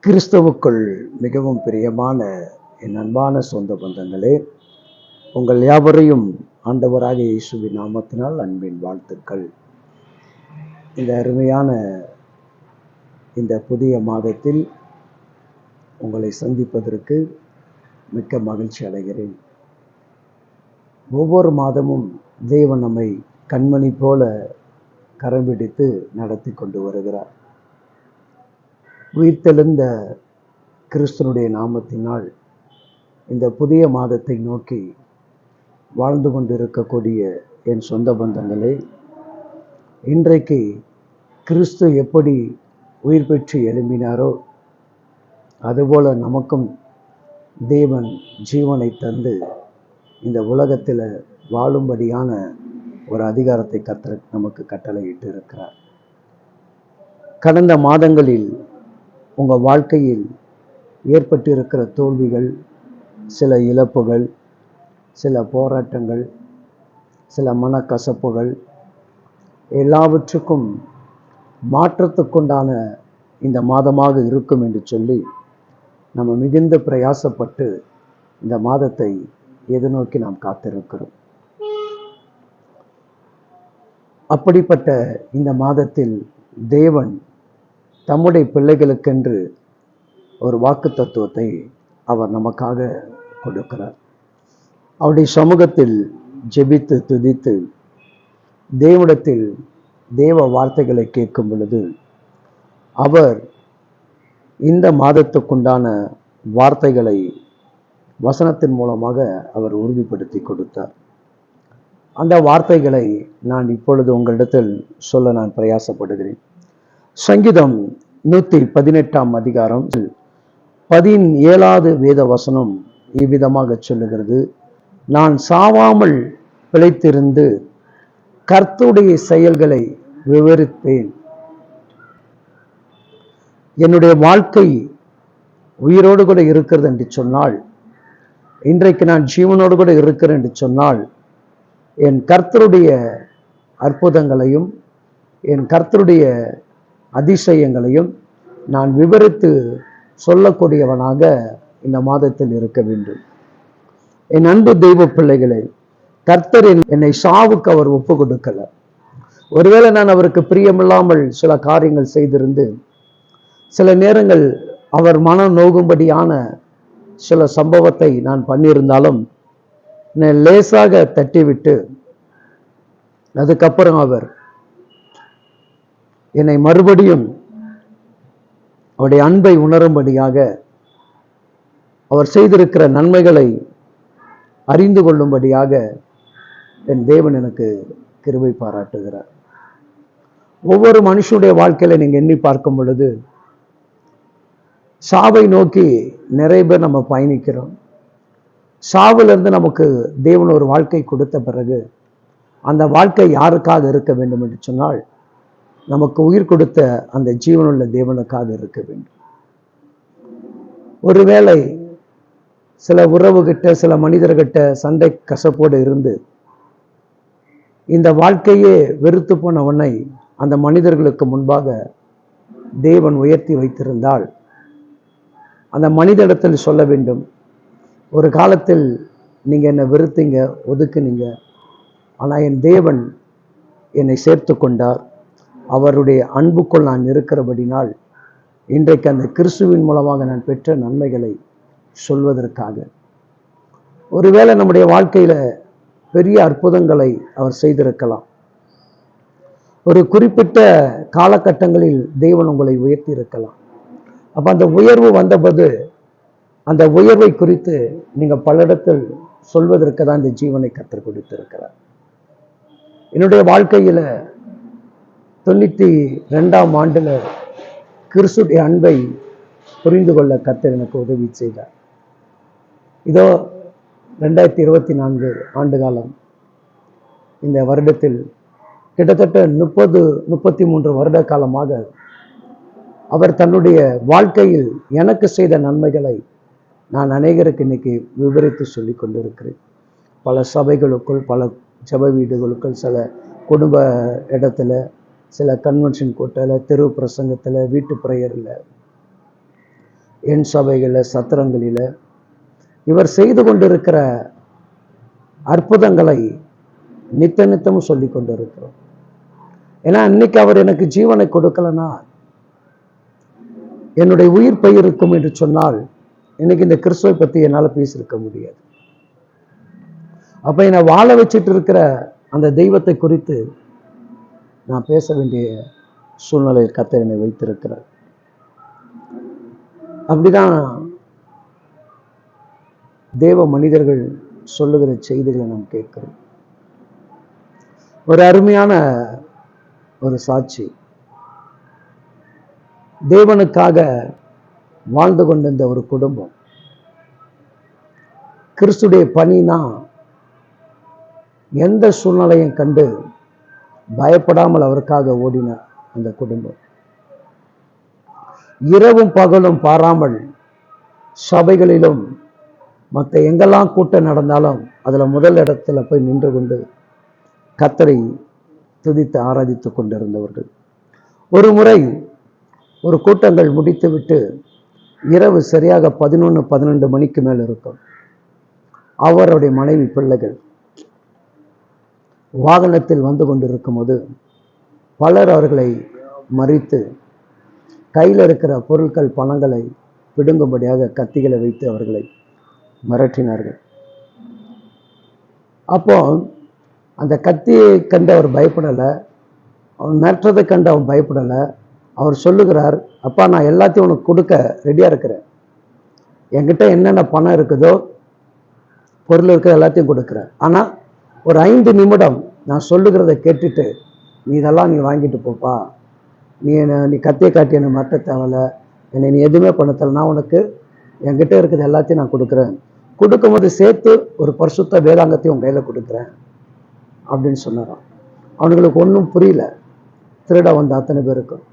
கிறிஸ்துவுக்குள் மிகவும் பிரியமான என் அன்பான சொந்த பந்தங்களே, உங்கள் யாவரையும் ஆண்டவராகிய இயேசுவின் நாமத்தினால் அன்பின் வாழ்த்துக்கள். இந்த அருமையான இந்த புதிய மாதத்தில் உங்களை சந்திப்பதற்கு மிக்க மகிழ்ச்சி அடைகிறேன். ஒவ்வொரு மாதமும் தேவன் நம்மை கண்மணி போல கரம் பிடித்து நடத்தி கொண்டு வருகிறார். உயிர்த்தெழுந்த கிறிஸ்துனுடைய நாமத்தினால் இந்த புதிய மாதத்தை நோக்கி வாழ்ந்து கொண்டிருக்கக்கூடிய என் சொந்த பந்தங்களே, இன்றைக்கு கிறிஸ்து எப்படி உயிர் பெற்று எழும்பினாரோ அதுபோல நமக்கும் தேவன் ஜீவனை தந்து இந்த உலகத்தில் வாழும்படியான ஒரு அதிகாரத்தை கர்த்தர் நமக்கு கட்டளையிட்டு இருக்கிறார். கடந்த மாதங்களில் உங்கள் வாழ்க்கையில் ஏற்பட்டிருக்கிற தோல்விகள், சில இழப்புகள், சில போராட்டங்கள், சில மனக்கசப்புகள் எல்லாவற்றுக்கும் மாற்றத்துக்குண்டான இந்த மாதமாக இருக்கும் என்று சொல்லி நம்ம மிகுந்த பிரயாசப்பட்டு இந்த மாதத்தை எதிர்நோக்கி நாம் காத்திருக்கிறோம். அப்படிப்பட்ட இந்த மாதத்தில் தேவன் தம்முடைய பிள்ளைகளுக்கென்று ஒரு வாக்கு தத்துவத்தை அவர் நமக்காக கொடுக்கிறார். அவருடைய சமூகத்தில் ஜெபித்து துதித்து தேவனிடத்தில் தேவ வார்த்தைகளை கேட்கும் பொழுது அவர் இந்த மாதத்துக்குண்டான வார்த்தைகளை வசனத்தின் மூலமாக அவர் உறுதிப்படுத்தி கொடுத்தார். அந்த வார்த்தைகளை நான் இப்பொழுது உங்களிடத்தில் சொல்ல நான் பிரயாசப்படுகிறேன். சங்கீதம் 118 அதிகாரம் 17வது வேத வசனம் இவ்விதமாக சொல்லுகிறது: நான் சாவாமல் பிழைத்திருந்து கர்த்தருடைய செயல்களை விவரிப்பேன். என்னுடைய வாழ்க்கை உயிரோடு கூட இருக்கிறது என்று சொன்னால், இன்றைக்கு நான் ஜீவனோடு கூட இருக்கிறேன் என்று சொன்னால், என் கர்த்தருடைய அற்புதங்களையும் என் கர்த்தருடைய அதிசயங்களையும் நான் விவரித்து சொல்லக்கூடியவனாக இந்த மாதத்தில் இருக்க வேண்டும். என் அன்பு தெய்வ பிள்ளைகளே, கர்த்தர் என்னை சாவுக்கு அவர் ஒப்பு கொடுக்கல. ஒருவேளை நான் அவருக்கு பிரியமில்லாமல் சில காரியங்கள் செய்திருந்து, சில நேரங்கள் அவர் மனம் நோகும்படியான சில சம்பவத்தை நான் பண்ணியிருந்தாலும் என்னை லேசாக தட்டிவிட்டு அதுக்கப்புறம் அவர் என்னை மறுபடியும் அவருடைய அன்பை உணரும்படியாக, அவர் செய்திருக்கிற நன்மைகளை அறிந்து கொள்ளும்படியாக என் தேவன் எனக்கு கிருபை பாராட்டுகிறார். ஒவ்வொரு மனுஷனுடைய வாழ்க்கையில நீங்க எண்ணி பார்க்கும் பொழுது சாவை நோக்கி நிறைய பேர் நம்ம பயணிக்கிறோம். சாவிலிருந்து நமக்கு தேவன் ஒரு வாழ்க்கை கொடுத்த பிறகு அந்த வாழ்க்கை யாருக்காக இருக்க வேண்டும் என்று சொன்னால், நமக்கு உயிர் கொடுத்த அந்த ஜீவனுள்ள தேவனுக்காக இருக்க வேண்டும். ஒருவேளை சில உறவுகிட்ட சில மனிதர்கிட்ட சண்டை கசப்போடு இருந்து இந்த வாழ்க்கையே வெறுத்து போனவனை அந்த மனிதர்களுக்கு முன்பாக தேவன் உயர்த்தி வைத்திருந்தால், அந்த மனிதனிடத்தில் சொல்ல வேண்டும், ஒரு காலத்தில் நீங்க என்னை வெறுத்தீங்க, ஒதுக்குனீங்க, ஆனால் என் தேவன் என்னை சேர்த்து கொண்டார். அவருடைய அன்புக்குள் நான் இருக்கிறபடினால் இன்றைக்கு அந்த கிறிஸ்துவின் மூலமாக நான் பெற்ற நன்மைகளை சொல்வதற்காக. ஒருவேளை நம்முடைய வாழ்க்கையில பெரிய அற்புதங்களை அவர் செய்திருக்கலாம். ஒரு குறிப்பிட்ட காலகட்டங்களில் தேவன் உங்களை உயர்த்தி இருக்கலாம். அப்ப அந்த உயர்வு வந்தபோது அந்த உயர்வை குறித்து நீங்க பல இடத்தில் சொல்வதற்கு தான் இந்த ஜீவனை கற்றுக் கொடுத்திருக்கிறார். என்னுடைய வாழ்க்கையில 92ஆம் ஆண்டுல கிறிஸ்துடைய அன்பை புரிந்து கொள்ள கர்த்தர் எனக்கு உதவி செய்தார். இதோ 2024 ஆண்டு காலம், இந்த வருடத்தில் கிட்டத்தட்ட 33 வருட காலமாக அவர் தன்னுடைய வாழ்க்கையில் எனக்கு செய்த நன்மைகளை நான் அநேகருக்கு இன்னைக்கு விவரித்து சொல்லி கொண்டிருக்கிறேன். பல சபைகளுக்குள், பல ஜப வீடுகளுக்குள், சில குடும்ப இடத்துல, சில கன்வென்ஷன் கூட்டத்தில், தெரு பிரசங்கத்தில், வீட்டு பிரேயரில் என் சபைகளில், சத்திரங்களில் இவர் செய்து கொண்டிருக்கிற அற்புதங்களை நித்த நித்தமும் சொல்லி கொண்டு இருக்கிறோம். ஏன்னா இன்னைக்கு அவர் எனக்கு ஜீவனை கொடுக்கலனா என்னுடைய உயிர் பயிருக்கும் என்று சொன்னால் இன்னைக்கு இந்த கிறிஸ்துவை பற்றி என்னால் பேசியிருக்க முடியாது. அப்ப என்னை வாழ வச்சிட்டு இருக்கிற அந்த தெய்வத்தை குறித்து நான் பேச வேண்டிய சூழ்நிலையில் கர்த்தர் என்னை வைத்திருக்கிறார். அப்படிதான் தேவ மனிதர்கள் சொல்லுகிற செய்திகளை நாம் கேட்கிறோம். ஒரு அருமையான ஒரு சாட்சி. தேவனுக்காக வாழ்ந்து கொண்டிருந்த ஒரு குடும்பம், கிறிஸ்துடைய பணினா எந்த சூழ்நிலையும் கண்டு பயப்படாமல் அவருக்காக ஓடின அந்த குடும்பம், இரவும் பகலும் பாராமல் சபைகளிலும் மற்ற எங்கெல்லாம் கூட்டம் நடந்தாலும் அதுல முதல் இடத்துல போய் நின்று கொண்டு கர்த்தரை துதித்து ஆராதித்து கொண்டிருந்தவர்கள். ஒரு முறை ஒரு கூட்டங்கள் முடித்துவிட்டு இரவு சரியாக 11-12 மணிக்கு மேல் இருக்கும். அவருடைய மனைவி பிள்ளைகள் வாகனத்தில் வந்து கொண்டிருக்கும் போது பலர் அவர்களை மறித்து கையில் இருக்கிற பொருட்கள் பணங்களை பிடுங்கும்படியாக கத்திகளை வைத்து அவர்களை மிரட்டினார்கள். அப்போ அந்த கத்தியை கண்டு அவர் பயப்படலை, அவன் மிரட்டதை கண்டு அவன் பயப்படலை. அவர் சொல்லுகிறார், அப்பா நான் எல்லாத்தையும் உனக்கு கொடுக்க ரெடியாக இருக்கிறேன், என்கிட்ட என்னென்ன பணம் இருக்குதோ பொருள் இருக்கிற எல்லாத்தையும் கொடுக்குறேன், ஆனால் ஒரு 5 நிமிடம் நான் சொல்லுகிறத கேட்டுட்டு நீ இதெல்லாம் நீ வாங்கிட்டு போப்பா, நீ கத்தியை காட்டி என்னை மிரட்ட தேவையில்ல, என்னை நீ எதுவுமே பண்ண தேவை, நான் உனக்கு என்கிட்ட இருக்கிறது எல்லாத்தையும் நான் கொடுக்குறேன், கொடுக்கும்போது சேர்த்து ஒரு பரிசுத்த வேதாங்கத்தையும் உன் கையில் கொடுக்குறேன் அப்படின்னு சொன்னாராம். அவனுங்களுக்கு ஒன்றும் புரியல, திருட வந்த அத்தனை பேருக்கும்.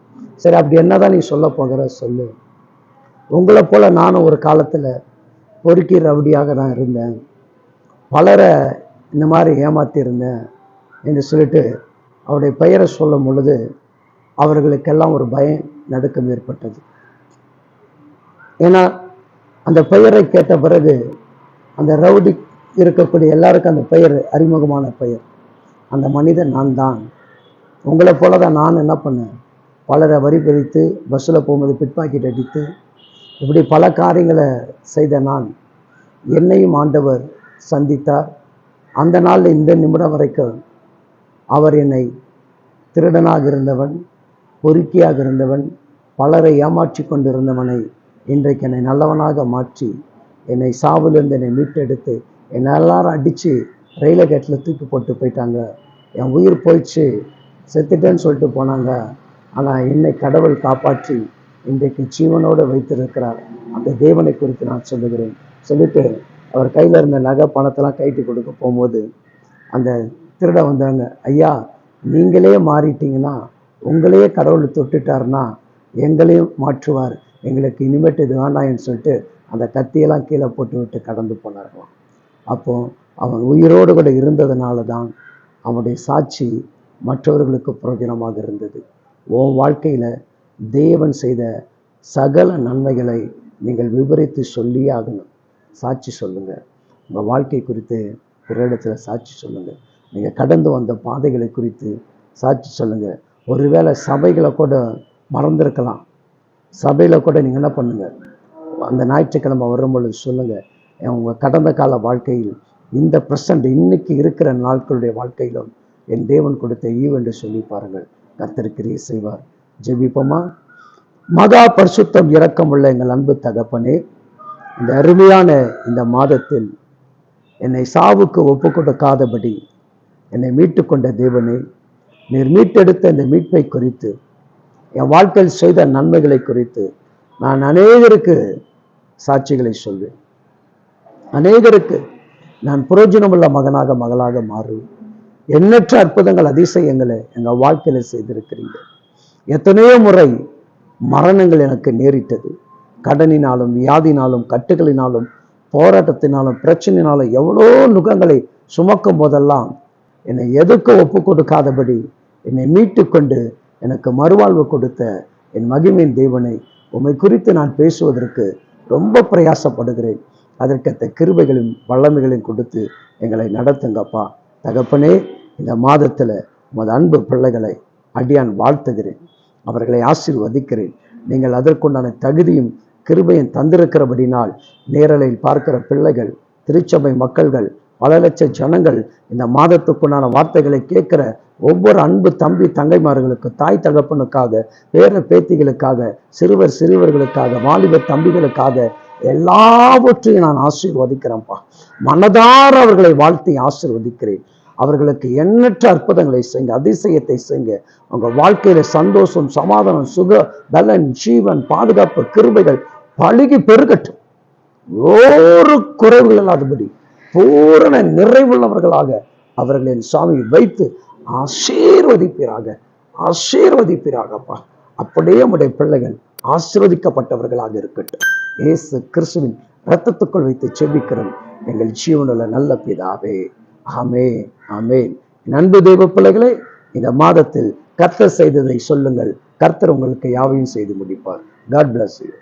சரி, அப்படி என்னதான் நீ சொல்ல போகிற சொல்லு, உங்களை போல நானும் ஒரு காலத்தில் பொறுக்கி ரவுடியாக தான் இருந்தேன், பலரை இந்த மாதிரி ஏமாத்தி இருந்தேன் என்று சொல்லிட்டு அவருடைய பெயரை சொல்லும் பொழுது அவர்களுக்கெல்லாம் ஒரு பயம் நடுக்கம் ஏற்பட்டது. ஏன்னா அந்த பெயரை கேட்ட பிறகு அந்த ரவுடி இருக்கக்கூடிய எல்லாருக்கும் அந்த பெயர் அறிமுகமான பெயர். அந்த மனிதன் நான் தான், உங்களை போல தான் நான் என்ன பண்ணேன், பலரை வரி பிரித்து பஸ்ஸில் போகும்போது பிட் பாக்கெட் அடித்து இப்படி பல காரியங்களை செய்த நான், என்னையும் ஆண்டவர் சந்தித்தார். அந்த நாளில் இந்த நிமிடம் வரைக்கும் அவர் என்னை திருடனாக இருந்தவன், பொறுக்கியாக இருந்தவன், பலரை ஏமாற்றி கொண்டிருந்தவனை இன்றைக்கு என்னை நல்லவனாக மாற்றி என்னை சாவிலிருந்து என்னை மீட்டெடுத்து என்னை எல்லாரும் அடித்து ரயில்வே கேட்டில் தூக்கி போட்டு போயிட்டாங்க, என் உயிர் போயிடுச்சு, செத்துட்டேன்னு சொல்லிட்டு போனாங்க, ஆனால் என்னை கடவுள் காப்பாற்றி இன்றைக்கு ஜீவனோடு வைத்திருக்கிறார். அந்த தேவனை குறித்து நான் சொல்லுகிறேன் சொல்லிட்டு அவர் கையில் இருந்த நகை பணத்தெல்லாம் கைட்டு கொடுக்க போகும்போது அந்த திருட வந்தாங்க, ஐயா நீங்களே மாறிட்டீங்கன்னா, உங்களையே கடவுள் தொட்டுட்டாருன்னா எங்களையும் மாற்றுவார், எங்களுக்கு இனிமேட்டு இது வேண்டாம்னு சொல்லிட்டு அந்த கத்தியெல்லாம் கீழே போட்டு விட்டு கடந்து போனார்களாம். அப்போ அவன் உயிரோடு கூட இருந்ததுனால தான் அவனுடைய சாட்சி மற்றவர்களுக்கு பிரயோஜனமாக இருந்தது. உன் வாழ்க்கையில் தேவன் செய்த சகல நன்மைகளை நீங்கள் விவரித்து சொல்லியே ஆகணும். சாட்சி சொல்லுங்கள், உங்கள் வாழ்க்கை குறித்து பிற இடத்துல சாட்சி சொல்லுங்கள், நீங்கள் கடந்து வந்த பாதைகளை குறித்து சாட்சி சொல்லுங்கள். ஒருவேளை சபைகளை கூட மறந்துருக்கலாம், சபையில் கூட நீங்கள் என்ன பண்ணுங்கள், அந்த ஞாயிற்றுக்கிழமை வரும்பொழுது சொல்லுங்கள், உங்கள் கடந்த கால வாழ்க்கையில் இந்த ப்ரெசண்ட் இன்னைக்கு இருக்கிற நாட்களுடைய வாழ்க்கையிலும் என் தேவன் கொடுத்த ஈவென்று சொல்லி பாருங்கள், கர்த்தர் கிரியை செய்வார். ஜெபிப்போமா? மகா பரிசுத்தம் இரக்கமுள்ள எங்கள் அன்பு தகப்பனே, இந்த அருமையான இந்த மாதத்தில் என்னை சாவுக்கு ஒப்பு கொடுக்காதபடி என்னை மீட்டு கொண்ட தேவனே, நீர் மீட்டெடுத்த இந்த மீட்பை குறித்து, என் வாழ்க்கையில் செய்த நன்மைகளை குறித்து நான் அநேகருக்கு சாட்சிகளை சொல்வேன். அநேகருக்கு நான் பிரயோஜனமுள்ள மகனாக மகளாக மாறுவேன். எண்ணற்ற அற்புதங்கள் அதிசயங்களை எங்கள் வாழ்க்கையில் செய்திருக்கிறீங்க. எத்தனையோ முறை மரணங்கள் எனக்கு நேரிட்டது, கடனினாலும் வியாதினாலும் கட்டுகளினாலும் போராட்டத்தினாலும் பிரச்சனையினாலும் எவ்வளோ நுகங்களை சுமக்கும் போதெல்லாம் என்னை எதுக்கு ஒப்பு கொடுக்காதபடி என்னை மீட்டு கொண்டு எனக்கு மறுவாழ்வு கொடுத்த என் மகிமையின் தேவனை உம்மை குறித்து நான் பேசுவதற்கு ரொம்ப பிரயாசப்படுகிறேன். அதற்கேற்ற கிருபைகளும் வல்லமைகளையும் கொடுத்து எங்களை நடத்துங்கப்பா. தகப்பனே, இந்த மாதத்துல உமது அன்பு பிள்ளைகளை அடியான் வாழ்த்துகிறேன், அவர்களை ஆசீர்வதிக்கிறேன். நீங்கள் அதற்குண்டான தகுதியும் கிருபையும் தந்திருக்கிறபடினால் நேரலையில் பார்க்கிற பிள்ளைகள், திருச்சபை மக்கள்கள், பல லட்ச ஜனங்கள் இந்த மாதத்துக்குண்டான வார்த்தைகளை கேட்கிற ஒவ்வொரு அன்பு தம்பி தங்கைமார்களுக்கு, தாய் தகப்பனுக்காக, பேர பேத்திகளுக்காக, சிறுவர் சிறுவர்களுக்காக, வாலிப தம்பிகளுக்காக எல்லாவற்றையும் நான் ஆசீர்வதிக்கிறேன்ப்பா. மனதார அவர்களை வாழ்த்தி ஆசீர்வதிக்கிறேன். அவர்களுக்கு எண்ணற்ற அற்புதங்களை செய்யுங்க, அதிசயத்தை செய்யுங்க. அவங்க வாழ்க்கையில சந்தோஷம், சமாதானம், சுக பலன், ஜீவன், பாதுகாப்பு, கிருபைகள் பழுகி பெருகட்டும். ஒரு குறைவுகள் இல்லாதபடி பூரண நிறைவுள்ளவர்களாக அவர்களின் சாமி வைத்து ஆசீர்வதிப்பீராக, ஆசீர்வதிப்பீராகப்பா. அப்படியே உடைய பிள்ளைகள் ஆசீர்வதிக்கப்பட்டவர்களாக இருக்கட்டும். இயேசு கிறிஸ்துவின் இரத்தத்துக்குள் வைத்து செபிக்கிறோம் எங்கள் ஜீவனுள்ள நல்ல பிதாவே. ஆமென், ஆமென். அன்பு தேவ பிள்ளைகளே, இந்த மாதத்தில் கர்த்தர் செய்ததை சொல்லுங்கள். கர்த்தர் உங்களுக்கு யாவையும் செய்து முடிப்பார். God bless you.